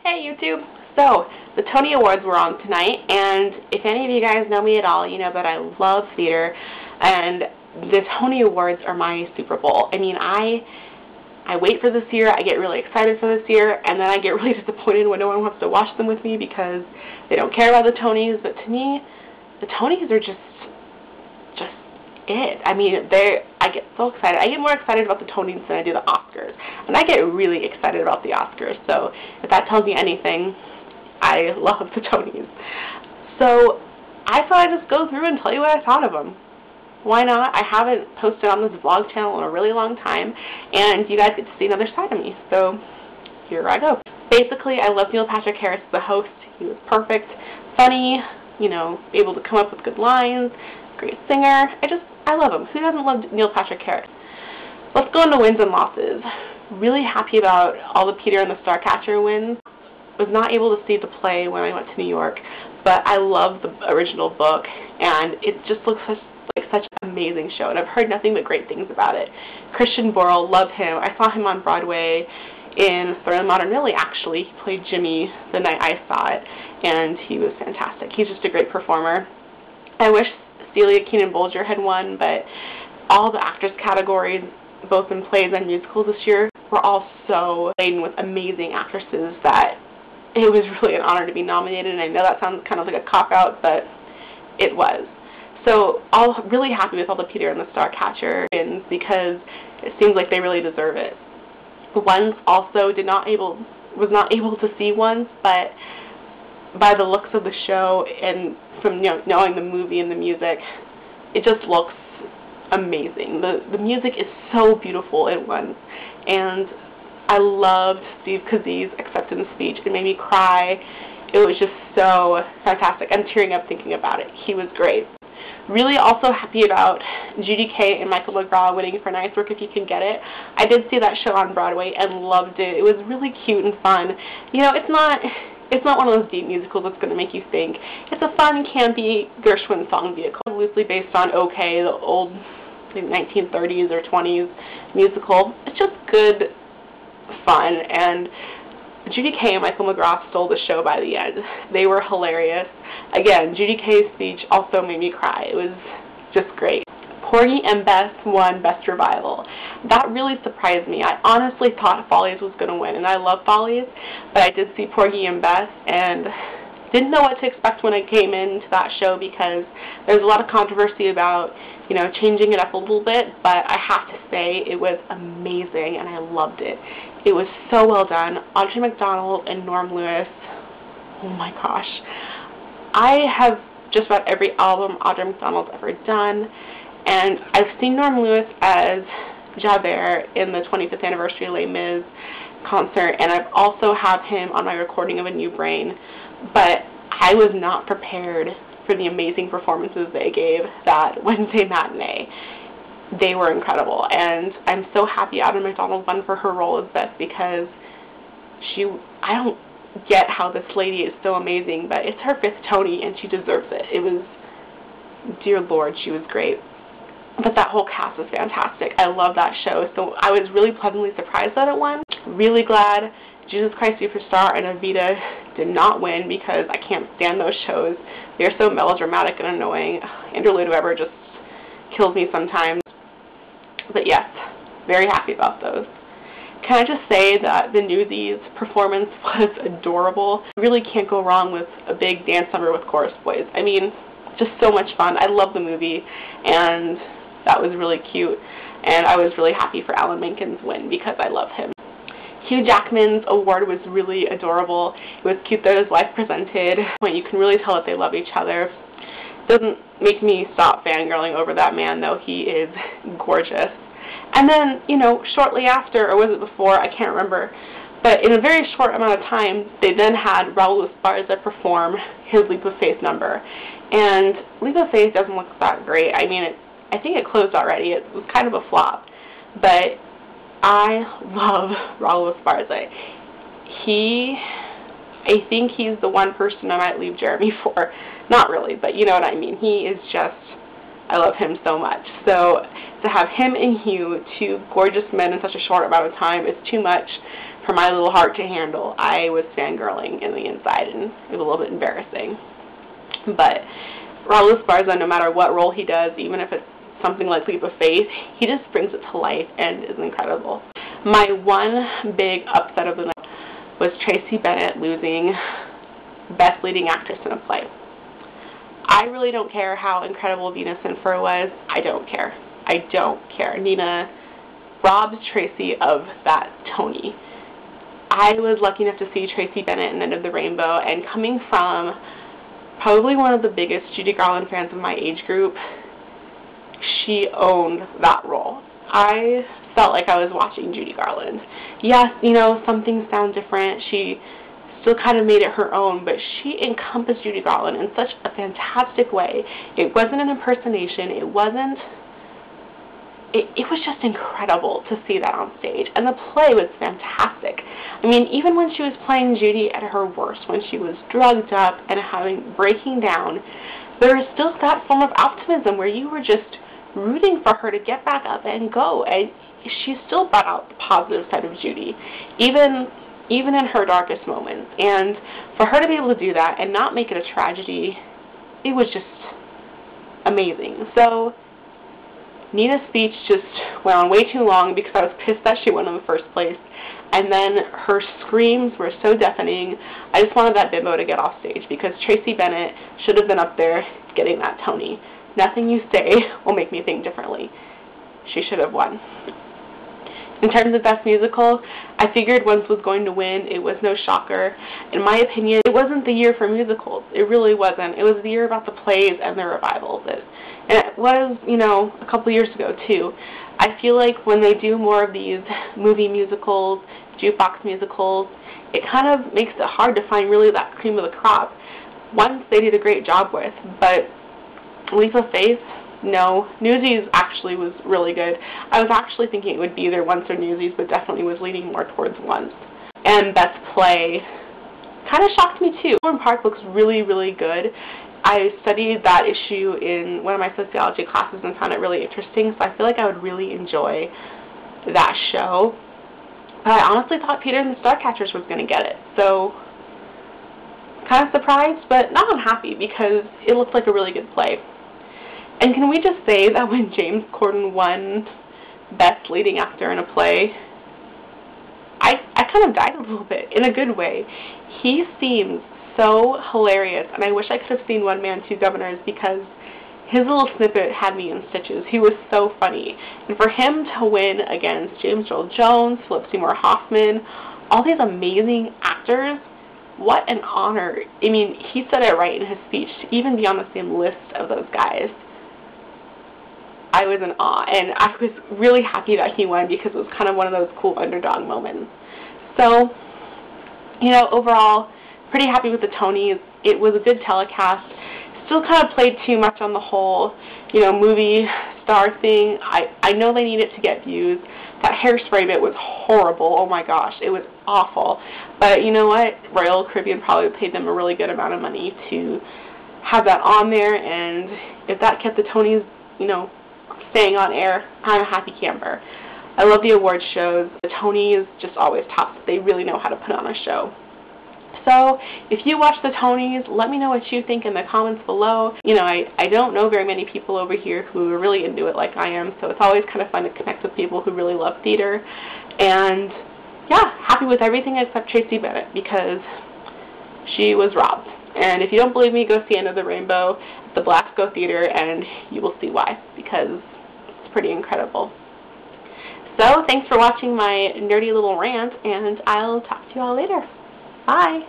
Hey YouTube! So, the Tony Awards were on tonight, and if any of you guys know me at all, you know that I love theater, and the Tony Awards are my Super Bowl. I mean, I wait for this year, I get really excited for this year, and then I get really disappointed when no one wants to watch them with me because they don't care about the Tonys, but to me, the Tonys are just it. I mean, I get so excited. I get more excited about the Tonys than I do the Oscars. And I get really excited about the Oscars. So if that tells you anything, I love the Tonys. So I thought I'd just go through and tell you what I thought of them. Why not? I haven't posted on this vlog channel in a really long time, and you guys get to see another side of me. So here I go. Basically, I love Neil Patrick Harris as the host. He was perfect, funny, you know, able to come up with good lines, great singer. I love him. Who doesn't love Neil Patrick Harris? Let's go into wins and losses. Really happy about all the Peter and the Starcatcher wins. Was not able to see the play when I went to New York, but I love the original book, and it just looks like such an amazing show, and I've heard nothing but great things about it. Christian Borle, love him. I saw him on Broadway in Thriller of the Modern Lily, actually. He played Jimmy the night I saw it, and he was fantastic. He's just a great performer. I wish Celia Keenan-Bolger had won, but all the actress categories, both in plays and musicals this year, were all so laden with amazing actresses that it was really an honor to be nominated, and I know that sounds kind of like a cop-out, but it was. So I'm really happy with all the Peter and the Starcatcher wins because it seems like they really deserve it. Ones also was not able to see ones, but by the looks of the show and from knowing the movie and the music, it just looks amazing. The music is so beautiful in Ones, and I loved Steve Kazie's acceptance speech. It made me cry. It was just so fantastic. I'm tearing up thinking about it. He was great. Really also happy about Judy Kaye and Michael McGraw winning for Nice Work If You Can Get It. I did see that show on Broadway and loved it. It was really cute and fun. You know, it's not one of those deep musicals that's going to make you think. It's a fun, campy Gershwin song vehicle, loosely based on OK, the old 1930s or 20s musical. It's just good fun, and Judy Kaye and Michael McGraw stole the show by the end. They were hilarious. Again, Judy Kaye's speech also made me cry. It was just great. Porgy and Bess won Best Revival. That really surprised me. I honestly thought Follies was going to win, and I love Follies, but I did see Porgy and Bess, and didn't know what to expect when I came into that show because there's a lot of controversy about, you know, changing it up a little bit, but I have to say it was amazing, and I loved it. It was so well done. Audra McDonald and Norm Lewis, oh my gosh. I have just about every album Audra McDonald's ever done, and I've seen Norm Lewis as Javert in the 25th anniversary Les Mis concert, and I've also have him on my recording of A New Brain, but I was not prepared for the amazing performances they gave that Wednesday matinee. They were incredible, and I'm so happy Audra McDonald won for her role as Beth because I don't get how this lady is so amazing, but it's her 5th Tony and she deserves it. It was, dear Lord, she was great. But that whole cast was fantastic. I love that show, so I was really pleasantly surprised that it won. Really glad Jesus Christ Superstar and Evita did not win because I can't stand those shows. They're so melodramatic and annoying. Andrew Lloyd Webber just kills me sometimes. But yes, very happy about those. Can I just say that the Newsies performance was adorable. You really can't go wrong with a big dance number with Chorus Boys. I mean, just so much fun. I love the movie, and that was really cute. And I was really happy for Alan Menken's win because I love him. Hugh Jackman's award was really adorable. It was cute that his wife presented. You can really tell that they love each other. Doesn't make me stop fangirling over that man, though. He is gorgeous. And then, you know, shortly after, or was it before, I can't remember, but in a very short amount of time, they then had Raul Esparza perform his Leap of Faith number. And Leap of Faith doesn't look that great. I mean, I think it closed already. It was kind of a flop. But I love Raul Esparza. I think he's the one person I might leave Jeremy for. Not really, but you know what I mean. He is just, I love him so much. So to have him and Hugh, two gorgeous men in such a short amount of time, is too much. for my little heart to handle. I was fangirling in the inside, and it was a little bit embarrassing. But Raul Esparza, no matter what role he does, even if it's something like Leap of Faith, he just brings it to life and is incredible. My one big upset of the night was Tracy Bennett losing Best Leading Actress in a Play. I really don't care how incredible Venus in Fur was. I don't care. I don't care. Nina robbed Tracy of that Tony. I was lucky enough to see Tracy Bennett in End of the Rainbow, and coming from probably one of the biggest Judy Garland fans of my age group, she owned that role. I felt like I was watching Judy Garland. Yes, you know, some things sound different. She still kind of made it her own, but she encompassed Judy Garland in such a fantastic way. It wasn't an impersonation. It wasn't... It was just incredible to see that on stage. And the play was fantastic. I mean, even when she was playing Judy at her worst, when she was drugged up and breaking down, there was still that form of optimism where you were just rooting for her to get back up and go. And she still brought out the positive side of Judy, even in her darkest moments. And for her to be able to do that and not make it a tragedy, it was just amazing. So Nina's speech just went on way too long because I was pissed that she won in the first place. And then her screams were so deafening. I just wanted that bimbo to get off stage because Tracy Bennett should have been up there getting that Tony. Nothing you say will make me think differently. She should have won. In terms of Best Musical, I figured Once was going to win. It was no shocker. In my opinion, it wasn't the year for musicals. It really wasn't. It was the year about the plays and the revivals. And it was, you know, a couple years ago, too. I feel like when they do more of these movie musicals, jukebox musicals, it kind of makes it hard to find really that cream of the crop. Once they did a great job with, but Leap of Faith, no. Newsies actually was really good. I was actually thinking it would be either Once or Newsies, but definitely was leaning more towards Once. And Best Play kind of shocked me too. Overland Park looks really, really good. I studied that issue in one of my sociology classes and found it really interesting, so I feel like I would really enjoy that show. But I honestly thought Peter and the Starcatchers was going to get it, so kind of surprised, but not unhappy because it looked like a really good play. And can we just say that when James Corden won Best Leading Actor in a Play, I kind of died a little bit, in a good way. He seems so hilarious, and I wish I could have seen One Man, Two Governors because his little snippet had me in stitches. He was so funny. And for him to win against James Earl Jones, Philip Seymour Hoffman, all these amazing actors, what an honor. I mean, he said it right in his speech, to even be on the same list of those guys. I was in awe, and I was really happy that he won because it was kind of one of those cool underdog moments. So, you know, overall, pretty happy with the Tonys. It was a good telecast. Still kind of played too much on the whole, you know, movie star thing. I know they needed to get views. That Hairspray bit was horrible. Oh my gosh, it was awful. But you know what? Royal Caribbean probably paid them a really good amount of money to have that on there, and if that kept the Tonys, you know, staying on air, I'm a happy camper. I love the award shows. The Tonys just always top. They really know how to put on a show. So, if you watch the Tonys, let me know what you think in the comments below. You know, I don't know very many people over here who are really into it like I am, so it's always kind of fun to connect with people who really love theater. And, yeah, happy with everything except Tracy Bennett because she was robbed. And if you don't believe me, go see End of the Rainbow at the Blasco Theater, and you will see why, because it's pretty incredible. So, thanks for watching my nerdy little rant, and I'll talk to you all later. Bye!